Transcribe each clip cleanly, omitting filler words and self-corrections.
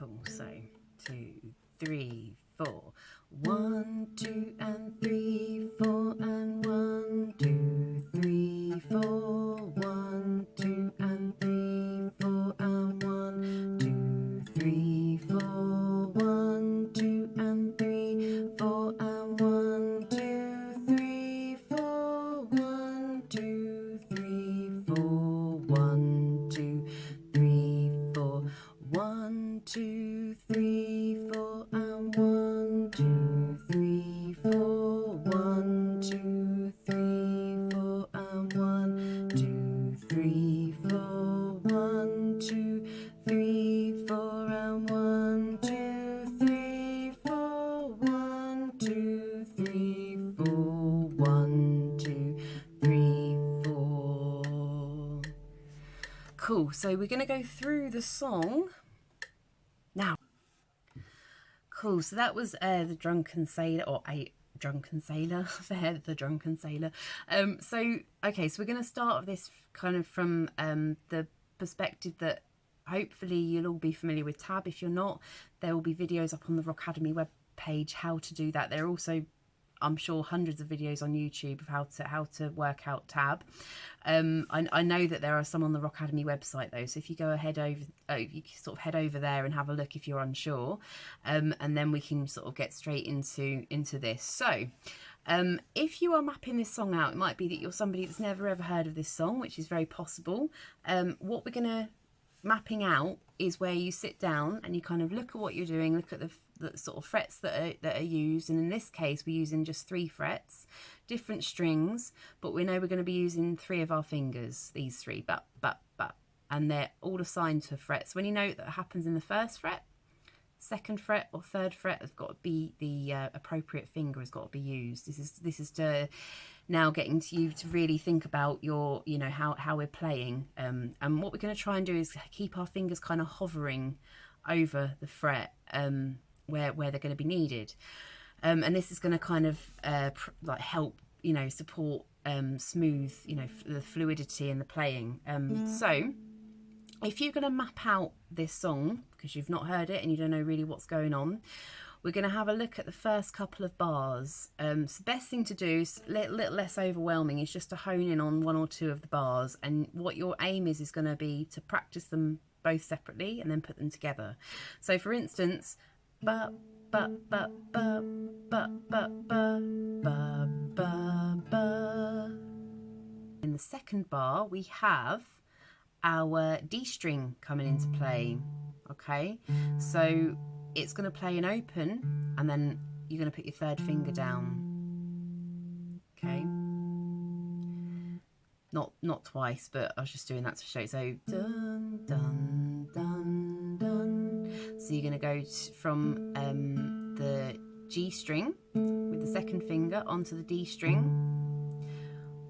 Cool. So 2, 3, 4. 1, 2 and 3, 4 and 1, 2, 3, 4. 1, 2 and 3, 4 and 1, 2, 3, 4. 1, 2 and 3, 4 and 1, 2, 3, 4. 1, 2, 3, 4. 1, 2, 3, 4. 1, 2, 3, 4 and 1, 2, 3, 4. 1, 2, 3, 4 and 1, 2, 3, 4. 1, 2, 3, 4 and 1, 2, 3, 4. 1, 2, 3, 4. 1, 2, 3, 4. Cool. So we're going to go through the song now. Cool, so that was the Drunken Sailor, or a Drunken Sailor, the Drunken Sailor. Okay, so we're going to start this kind of from the perspective that hopefully you'll all be familiar with tab. If you're not, there will be videos up on the Rock Academy webpage how to do that. There are also, I'm sure, hundreds of videos on YouTube of how to work out tab. I know that there are some on the Rock Academy website though, so if you go ahead over, you can sort of head over there and have a look if you're unsure, and then we can sort of get straight into this. So if you are mapping this song out, it might be that you're somebody that's never ever heard of this song, which is very possible. What we're gonna mapping out is where you sit down and you kind of look at what you're doing, look at the sort of frets that are used, and in this case we're using just 3 frets, different strings, but we know we're going to be using 3 of our fingers, these 3, but, and they're all assigned to frets. When you note that happens in the 1st fret, 2nd fret or 3rd fret has got to be the appropriate finger has got to be used. This is to now getting to you to really think about your, you know, how we're playing, and what we're going to try and do is keep our fingers kind of hovering over the fret where they're going to be needed, and this is going to kind of like help, you know, support smooth, you know, the fluidity in the playing. So if you're going to map out this song because you've not heard it and you don't know really what's going on, we're going to have a look at the first couple of bars. So the best thing to do is a little less overwhelming, is just to hone in on 1 or 2 of the bars, and what your aim is going to be to practice them both separately and then put them together. So for instance, ba ba ba ba ba ba ba ba ba ba. In the 2nd bar we have our D string coming into play. Okay, so it's going to play an open and then you're going to put your 3rd finger down. Okay, not twice, but I was just doing that to show. So dun dun dun dun. So you're going to go from the G string with the 2nd finger onto the D string,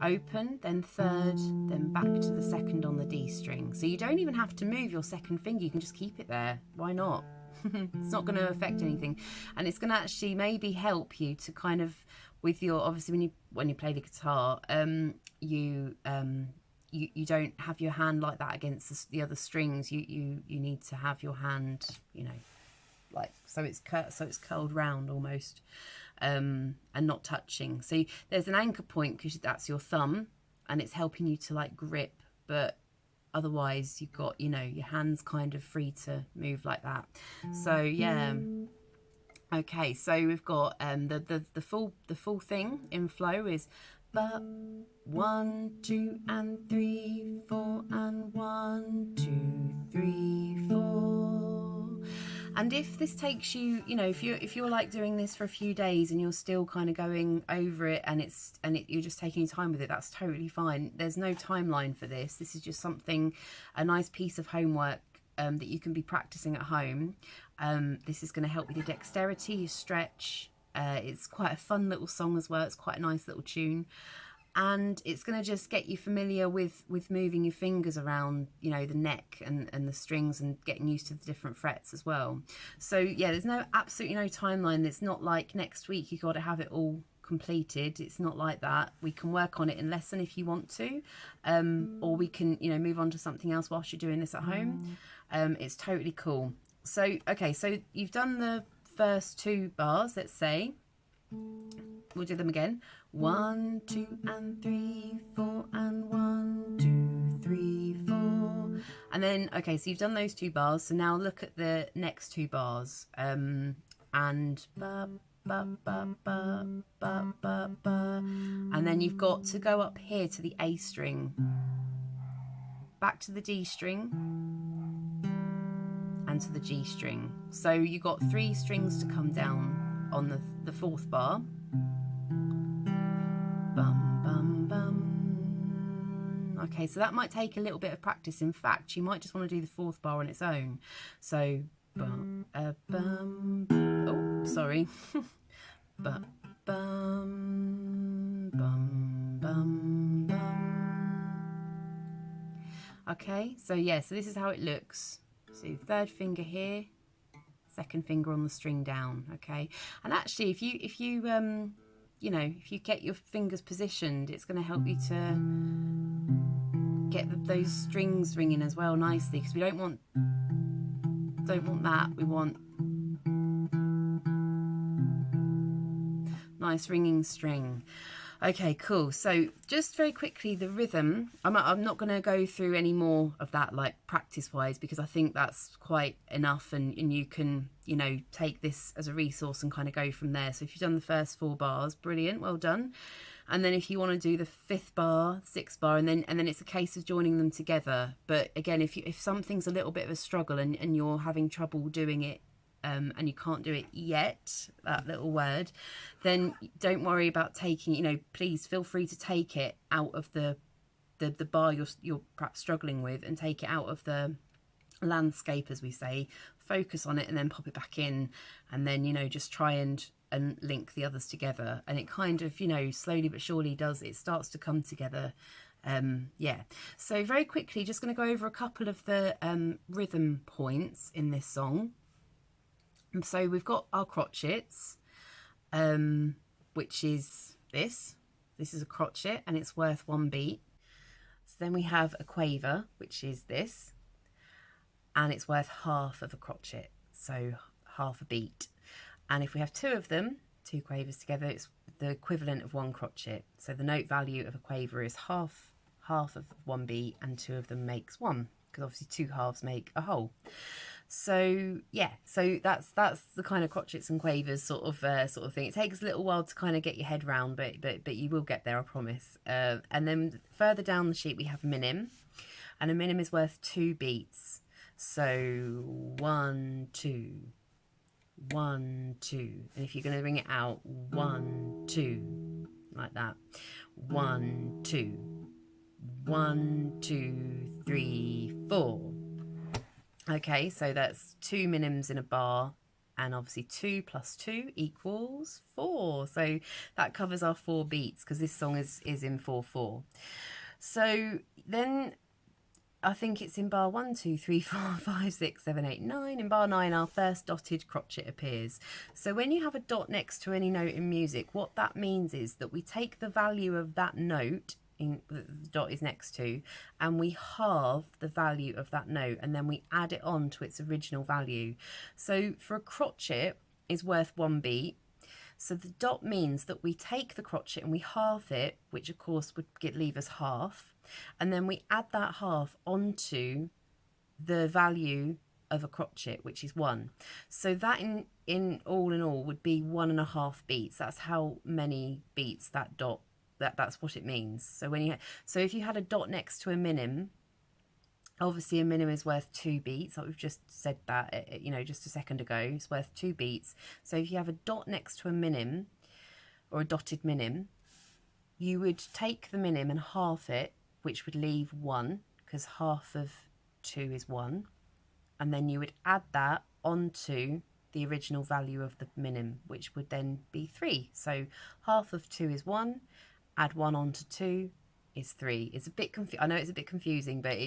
open, then 3rd, then back to the 2nd on the D string. So you don't even have to move your 2nd finger, you can just keep it there. Why not? It's not going to affect anything, and it's going to actually maybe help you to kind of, with your, obviously when you play the guitar, you don't have your hand like that against the other strings. You need to have your hand, you know, like so it's curled round almost, and not touching. So there's an anchor point because that's your thumb and it's helping you to like grip, but otherwise you've got, you know, your hands kind of free to move like that. So yeah, okay, so we've got the full thing in flow is ba 1 2 and 3 4 and 1 2 3 4. And if this takes you, you know, if you're like doing this for a few days and you're still kind of going over it and you're just taking your time with it, that's totally fine. There's no timeline for this. This is just something, a nice piece of homework that you can be practicing at home. This is going to help with your dexterity, your stretch. It's quite a fun little song as well. It's quite a nice little tune. And it's going to just get you familiar with moving your fingers around, you know, the neck and the strings, and getting used to the different frets as well. So yeah, there's absolutely no timeline. It's not like next week you've got to have it all completed. It's not like that. We can work on it in lesson if you want to, or we can, you know, move on to something else whilst you're doing this at home. It's totally cool. So, okay, so you've done the first 2 bars, let's say. We'll do them again. 1, 2, and 3, 4, and 1, 2, 3, 4. And then, okay, so you've done those 2 bars. So now look at the next 2 bars. And ba, ba, ba, ba, ba, ba, ba. And then you've got to go up here to the A string, back to the D string, and to the G string. So you've got 3 strings to come down on the 4th bar. Bum, bum, bum. Okay, so that might take a little bit of practice. In fact, you might just want to do the 4th bar on its own. So, bum, bum. Oh, sorry. Bum, bum, bum, bum, bum. Okay, so yeah, so this is how it looks. So 3rd finger here, 2nd finger on the string down. Okay, and actually, if you you know, if you get your fingers positioned, it's going to help you to get those strings ringing as well nicely, because we don't want that. We want nice ringing string. Okay, cool. So just very quickly, the rhythm, I'm not going to go through any more of that, like practice wise, because I think that's quite enough, and you can, you know, take this as a resource and kind of go from there. So if you've done the first 4 bars, brilliant, well done. And then if you want to do the 5th bar, 6th bar, and then it's a case of joining them together. But again, if something's a little bit of a struggle and you're having trouble doing it, and you can't do it yet, that little word, then don't worry about taking, you know, please feel free to take it out of the bar you're perhaps struggling with, and take it out of the landscape, as we say, focus on it, and then pop it back in, and then, you know, just try and link the others together. And it kind of, you know, slowly but surely it starts to come together. Yeah, so very quickly, just going to go over a couple of the rhythm points in this song. So we've got our crotchets, which is this is a crotchet, and it's worth 1 beat. So then we have a quaver, which is this, and it's worth half of a crotchet, so half a beat. And if we have 2 of them, 2 quavers together, it's the equivalent of 1 crotchet. So the note value of a quaver is half of 1 beat, and 2 of them makes 1, because obviously 2 halves make a whole. So yeah, so that's the kind of crotchets and quavers sort of thing. It takes a little while to kind of get your head round, but you will get there, I promise. And then further down the sheet we have a minim, and a minim is worth 2 beats. So 1, 2, 1, 2, and if you're going to ring it out, 1, 2, like that. 1, 2, 1, 2, 3, 4. Okay, so that's 2 minims in a bar, and obviously 2 plus 2 equals 4. So that covers our 4 beats, because this song is in 4/4. So then I think it's in bar 1, 2, 3, 4, 5, 6, 7, 8, 9. In bar 9, our first dotted crotchet appears. So when you have a dot next to any note in music, what that means is that we take the value of that note the dot is next to, and we halve the value of that note, and then we add it on to its original value. So for a crotchet is worth 1 beat. So the dot means that we take the crotchet and we halve it, which of course would leave us half, and then we add that half onto the value of a crotchet, which is 1. So that in all would be 1.5 beats. That's how many beats that dot. That's what it means. So if you had a dot next to a minim, obviously a minim is worth 2 beats. Like we've just said that, you know, just a second ago, it's worth 2 beats. So if you have a dot next to a minim, or a dotted minim, you would take the minim and half it, which would leave 1, because half of 2 is 1, and then you would add that onto the original value of the minim, which would then be 3. So half of 2 is 1. Add 1 onto 2 is 3. It's a bit I know it's a bit confusing, but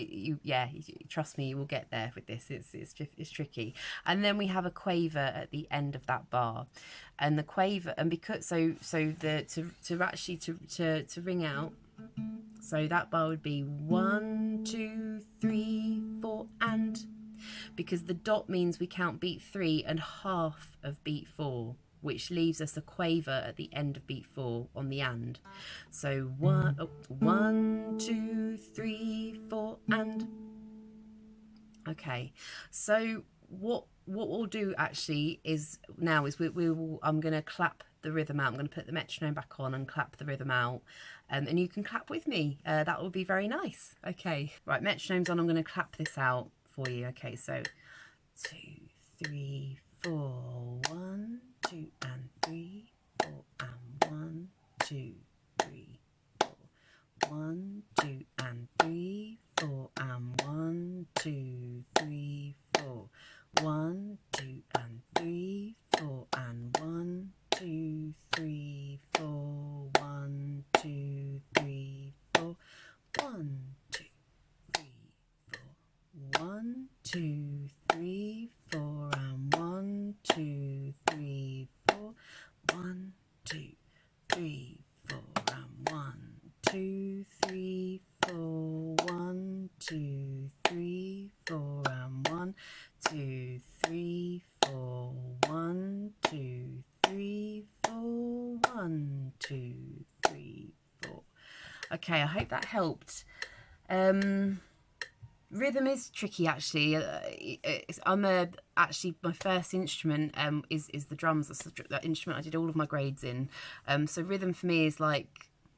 trust me, you will get there with this. It's tricky. And then we have a quaver at the end of that bar, and the quaver, and because to ring out. So that bar would be 1, 2, 3, 4, and. because the dot means we count beat 3 and half of beat 4, which leaves us a quaver at the end of beat 4 on the and. So 1, 2, 3, 4 and. Okay, so what we'll do actually is now is I'm going to clap the rhythm out. I'm going to put the metronome back on and clap the rhythm out, and you can clap with me. That would be very nice. Okay, right, metronome's on. I'm going to clap this out for you. Okay, so 2, 3, 4, 1, 2 and 3, 4 and 1, 2, 3, 4, 1, 2 and 3, 4 and 1, 2, 3, 4, 1, 2 and 3, 4 and 1, 2, 3, 4, 1, 2, 3, 4, 1, 2, 3, 4, 1, 2, 3, 4 and 1, 2, 3, 4, 1, 2, 3, 4 and 1, 2, 3, 4, 1, 2, 3, 4 and 1, 2, 3, 4, 1, 2, 3, 4, 1, 2, 3, 4. Okay, I hope that helped. Rhythm is tricky actually. Actually my first instrument is the drums. That's the instrument I did all of my grades in. So rhythm for me is like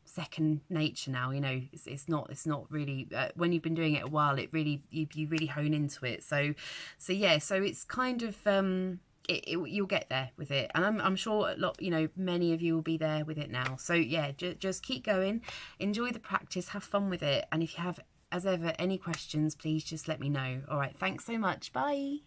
second nature now. You know, it's not really when you've been doing it a while, it really you really hone into it. So yeah, so it's kind of you'll get there with it, and I'm sure many of you will be there with it now. So yeah, just keep going, enjoy the practice, have fun with it, and if you have, as ever, any questions, please just let me know. All right, thanks so much. Bye.